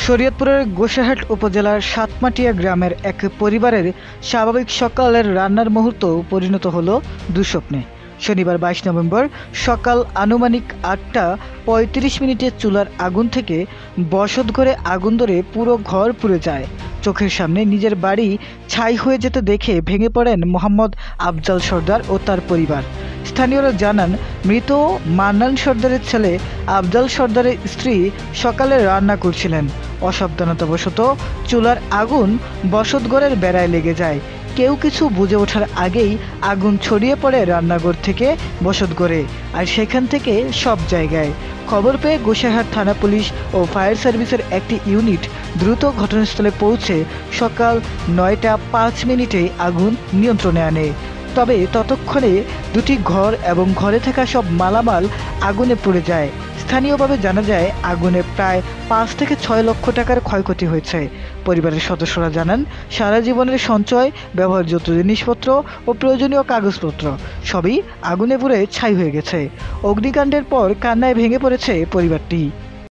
শরীয়তপুরের গোসাইহাট উপজেলার সাতমাটিয়া গ্রামের এক পরিবারের স্বাভাবিক সকালের রান্নার মুহূর্ত পরিণত হলো দুঃস্বপ্নে। শনিবার 22 নভেম্বর সকাল আনুমানিক 8টা 35 চুলার আগুন থেকে বসতঘরে আগুন ধরে পুরো ঘর পুড়ে যায়। চোখের সামনে নিজের বাড়ি ছাই হয়ে যেতে দেখে ভেঙে পড়েন মোহাম্মদ আফজাল সর্দার ও তার পরিবার। স্থানীয়রা জানান, মৃত মান্নান সর্দারের ছেলে আফজাল সর্দারের স্ত্রী সকালে রান্না করছিলেন। অসাবধানতাবশত চুলার আগুন বসতঘরের বেড়ায় লেগে যায়। কেউ কিছু বুঝে ওঠার আগেই আগুন ছড়িয়ে পড়ে রান্নাঘর থেকে বসতঘরে, আর সেখান থেকে সব জায়গায়। খবর পেয়ে গোসাইহাট থানা পুলিশ ও ফায়ার সার্ভিসের একটি ইউনিট দ্রুত ঘটনাস্থলে পৌঁছে সকাল 9টা 5 আগুন নিয়ন্ত্রণে আনে। তবে ততক্ষণে দুটি ঘর এবং ঘরে থাকা সব মালামাল আগুনে পুড়ে যায়। স্থানীয়ভাবে জানা যায়, আগুনে প্রায় 5 থেকে 6 লক্ষ টাকার ক্ষয়ক্ষতি হয়েছে। পরিবারের সদস্যরা জানান, সারা জীবনের সঞ্চয়, ব্যবহারযোগ্য জিনিসপত্র ও প্রয়োজনীয় কাগজপত্র সবই আগুনে পুড়ে ছাই হয়ে গেছে। অগ্নিকাণ্ডের পর কান্নায় ভেঙে পড়েছে পরিবারটি।